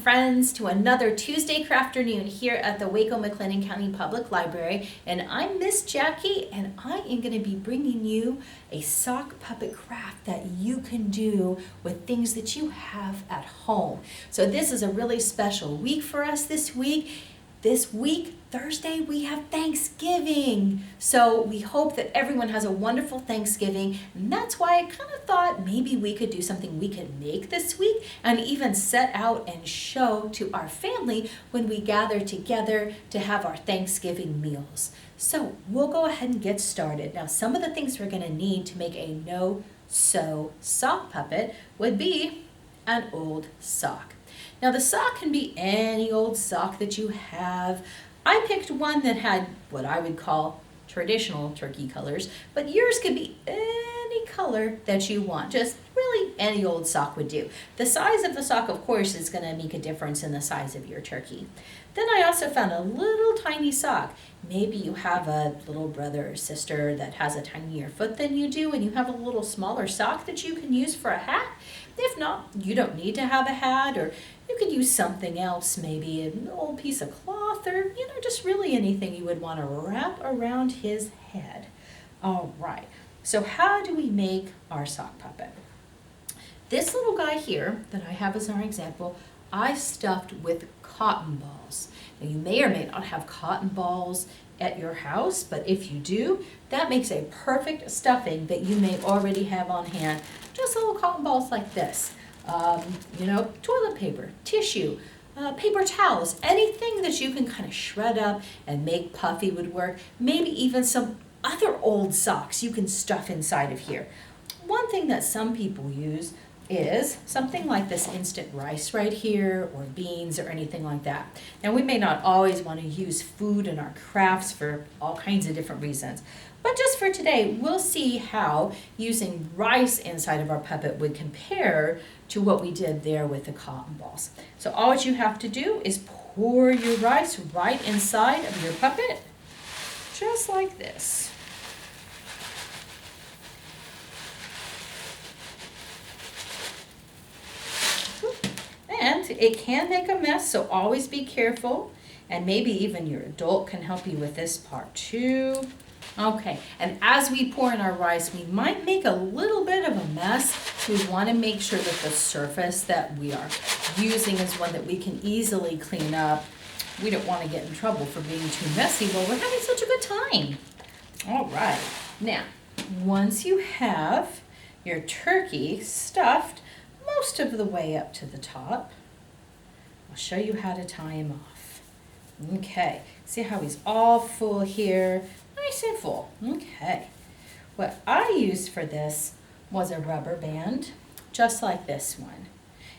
friends, to another Tuesday Crafternoon here at the Waco McLennan County Public Library. And I'm Miss Jackie, and I am going to be bringing you a sock puppet craft that you can do with things that you have at home. So this is a really special week for us this week. This week, Thursday, we have Thanksgiving. So we hope that everyone has a wonderful Thanksgiving. And that's why I kind of thought maybe we could do something we could make this week and even set out and show to our family when we gather together to have our Thanksgiving meals. So we'll go ahead and get started. Now, some of the things we're going to need to make a no-sew sock puppet would be an old sock. Now the sock can be any old sock that you have. I picked one that had what I would call traditional turkey colors, but yours could be any color that you want. Just really any old sock would do. The size of the sock, of course, is going to make a difference in the size of your turkey. Then I also found a little tiny sock. Maybe you have a little brother or sister that has a tinier foot than you do, and you have a little smaller sock that you can use for a hat. If not, you don't need to have a hat, or you could use something else, maybe an old piece of cloth, or just really anything you would want to wrap around his head. All right, so how do we make our sock puppet? This little guy here that I have as our example, I stuffed with cotton balls. Now you may or may not have cotton balls at your house, but if you do, that makes a perfect stuffing that you may already have on hand. Just little cotton balls like this. Toilet paper, tissue, paper towels, anything that you can kind of shred up and make puffy would work. Maybe even some other old socks you can stuff inside of here. One thing that some people use is something like this instant rice right here, or beans, or anything like that. Now we may not always want to use food in our crafts for all kinds of different reasons, but just for today, we'll see how using rice inside of our puppet would compare to what we did there with the cotton balls. So all what you have to do is pour your rice right inside of your puppet, just like this. And it can make a mess, so always be careful. And maybe even your adult can help you with this part too. Okay, and as we pour in our rice, we might make a little bit of a mess. We want to make sure that the surface that we are using is one that we can easily clean up. We don't want to get in trouble for being too messy while we're having such a good time. All right, now, once you have your turkey stuffed most of the way up to the top, I'll show you how to tie him off. Okay, see how he's all full here? Nice and full. Okay. What I used for this was a rubber band, just like this one.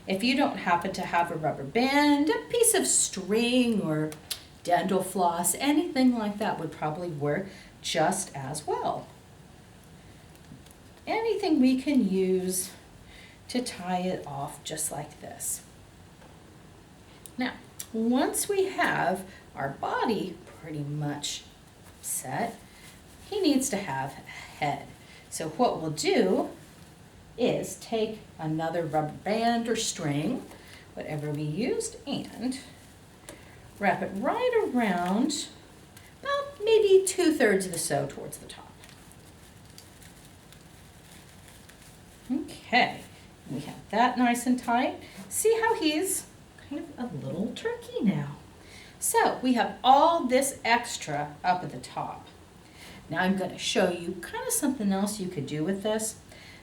If you don't happen to have a rubber band, a piece of string or dental floss, anything like that would probably work just as well. Anything we can use to tie it off just like this. Now, once we have our body pretty much set, he needs to have a head. So what we'll do is take another rubber band or string, whatever we used, and wrap it right around about maybe 2/3 of the sew towards the top. Okay, we have that nice and tight. See how he's kind of a little turkey now. So we have all this extra up at the top. Now I'm going to show you kind of something else you could do with this.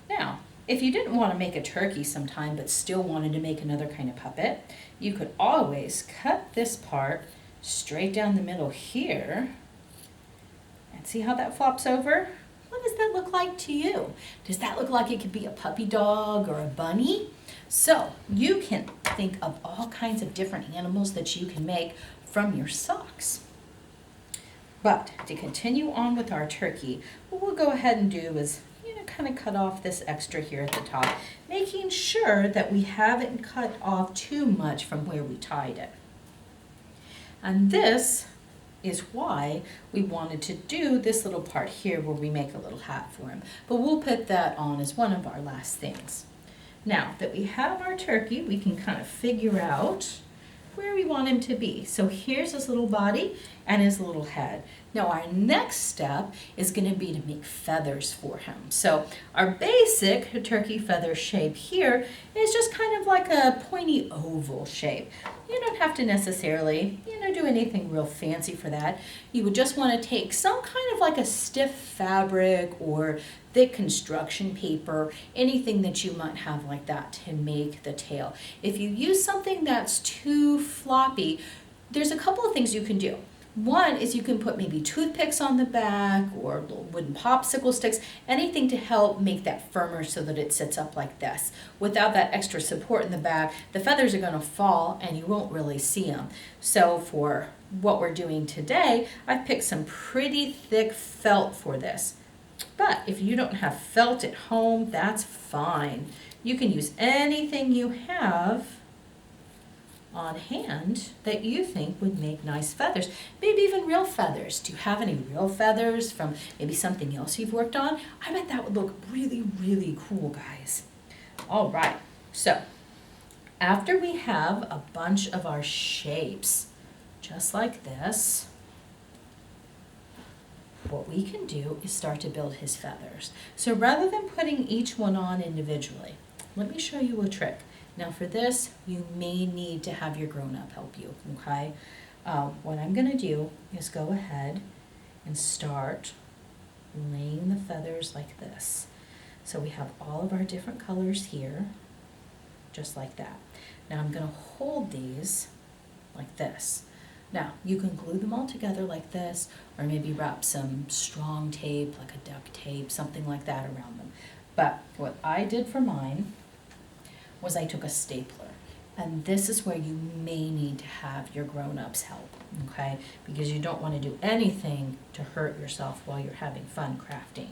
Now, if you didn't want to make a turkey sometime but still wanted to make another kind of puppet, you could always cut this part straight down the middle here. And see how that flops over? What does that look like to you? Does that look like it could be a puppy dog or a bunny? So you can think of all kinds of different animals that you can make from your socks. But to continue on with our turkey, what we'll go ahead and do is kind of cut off this extra here at the top, making sure that we haven't cut off too much from where we tied it. And this is why we wanted to do this little part here where we make a little hat for him. But we'll put that on as one of our last things. Now that we have our turkey, we can kind of figure out where we want him to be. So here's his little body and his little head. Now our next step is going to be to make feathers for him. So our basic turkey feather shape here is just kind of like a pointy oval shape. You don't have to necessarily, do anything real fancy for that. You would just want to take some kind of like a stiff fabric or thick construction paper, anything that you might have like that to make the tail. If you use something that's too floppy, there's a couple of things you can do. One is you can put maybe toothpicks on the back or little wooden popsicle sticks, anything to help make that firmer so that it sits up like this. Without that extra support in the back, the feathers are going to fall and you won't really see them. So for what we're doing today, I've picked some pretty thick felt for this. But if you don't have felt at home, that's fine. You can use anything you have on hand that you think would make nice feathers. Maybe even real feathers. Do you have any real feathers from maybe something else you've worked on? I bet that would look really, really cool, guys. All right, so after we have a bunch of our shapes, just like this, what we can do is start to build his feathers. So rather than putting each one on individually, let me show you a trick. Now for this, you may need to have your grown-up help you, okay? What I'm gonna do is go ahead and start laying the feathers like this. So we have all of our different colors here, just like that. Now I'm gonna hold these like this. Now, you can glue them all together like this, or maybe wrap some strong tape, like a duct tape, something like that around them. But what I did for mine was I took a stapler. And this is where you may need to have your grown-ups help, okay? Because you don't want to do anything to hurt yourself while you're having fun crafting.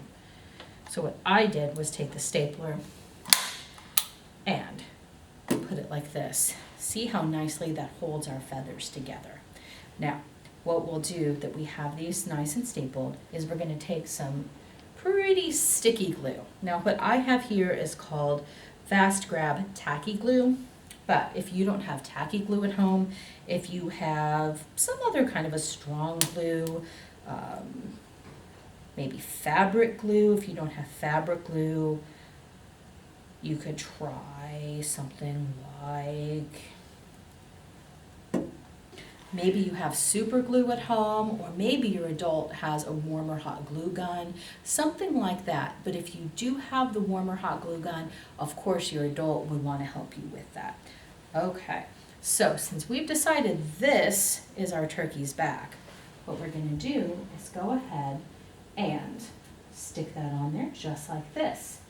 So what I did was take the stapler and put it like this. See how nicely that holds our feathers together. Now, what we'll do that we have these nice and stapled is we're going to take some pretty sticky glue. Now, what I have here is called Fast Grab Tacky Glue, but if you don't have tacky glue at home, if you have some other kind of a strong glue, maybe fabric glue, if you don't have fabric glue, you could try something like, maybe you have super glue at home, or maybe your adult has a warmer hot glue gun, something like that. But if you do have the warmer hot glue gun, of course your adult would want to help you with that. Okay, so since we've decided this is our turkey's back, what we're going to do is go ahead and stick that on there just like this.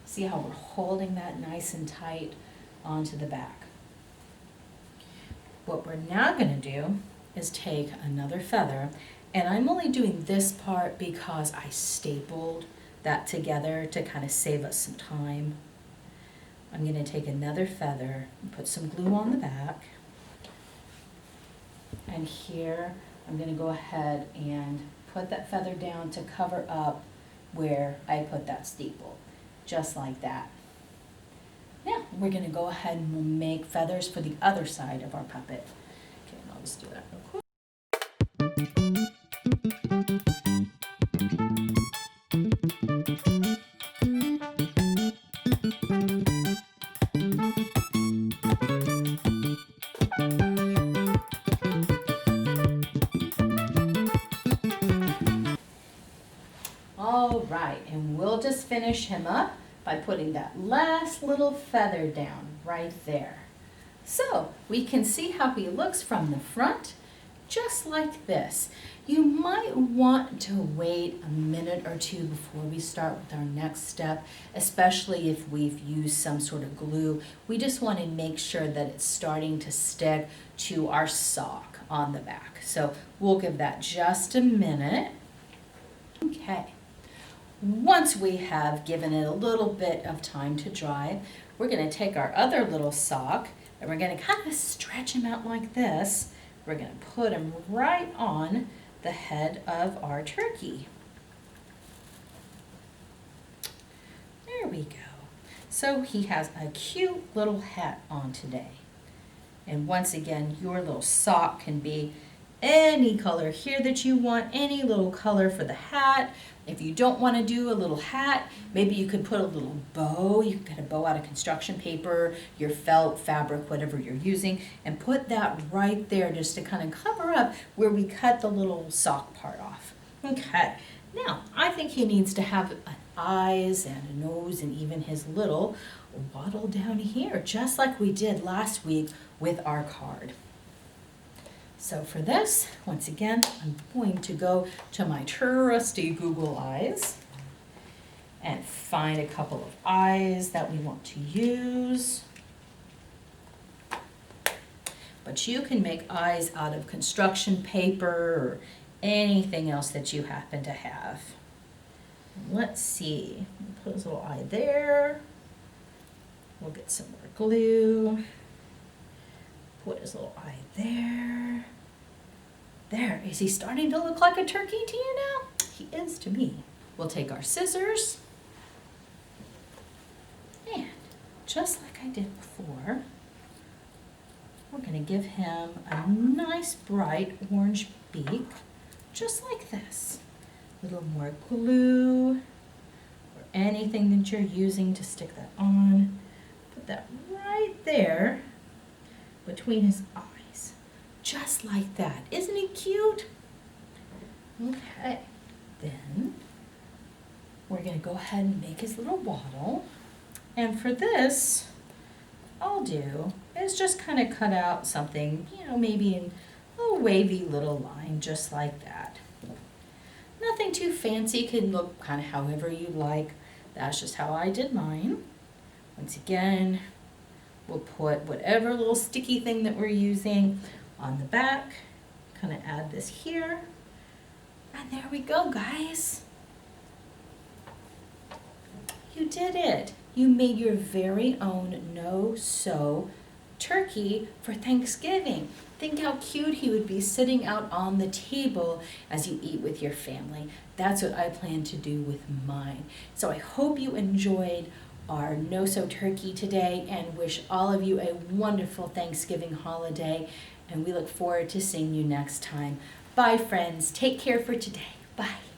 See how we're holding that nice and tight onto the back. What we're now going to do is take another feather, and I'm only doing this part because I stapled that together to kind of save us some time. I'm going to take another feather and put some glue on the back, and here I'm going to go ahead and put that feather down to cover up where I put that staple, just like that. Now, we're going to go ahead and we'll make feathers for the other side of our puppet. Okay, and I'll just do that real quick. All right, and we'll just finish him up by putting that last little feather down right there. So we can see how he looks from the front, just like this. You might want to wait a minute or two before we start with our next step, especially if we've used some sort of glue. We just want to make sure that it's starting to stick to our sock on the back. So we'll give that just a minute. Okay. Once we have given it a little bit of time to dry, we're going to take our other little sock and we're going to kind of stretch him out like this. We're going to put him right on the head of our turkey. There we go. So he has a cute little hat on today. And once again, your little sock can be any color here that you want, any little color for the hat. If you don't want to do a little hat, maybe you could put a little bow. You can get a bow out of construction paper, your felt, fabric, whatever you're using, and put that right there just to kind of cover up where we cut the little sock part off. Okay, now I think he needs to have eyes and a nose and even his little waddle down here, just like we did last week with our card. So for this, once again, I'm going to go to my trusty Google Eyes and find a couple of eyes that we want to use. But you can make eyes out of construction paper or anything else that you happen to have. Let's see, put his little eye there. We'll get some more glue. Put his little eye there. There, is he starting to look like a turkey to you now? He is to me. We'll take our scissors and just like I did before, we're going to give him a nice bright orange beak, just like this. A little more glue or anything that you're using to stick that on. Put that right there between his eyes, just like that. Isn't he cute? Okay, then we're going to go ahead and make his little waddle. And for this, I'll do is just kind of cut out something, maybe in a wavy little line, just like that. Nothing too fancy, can look kind of however you like. That's just how I did mine. Once again, we'll put whatever little sticky thing that we're using on the back, kind of add this here, and there we go, guys. You did it. You made your very own no-sew turkey for Thanksgiving. Think how cute he would be sitting out on the table as you eat with your family. That's what I plan to do with mine. So I hope you enjoyed our no-sew turkey today and wish all of you a wonderful Thanksgiving holiday. And we look forward to seeing you next time. Bye, friends. Take care for today. Bye.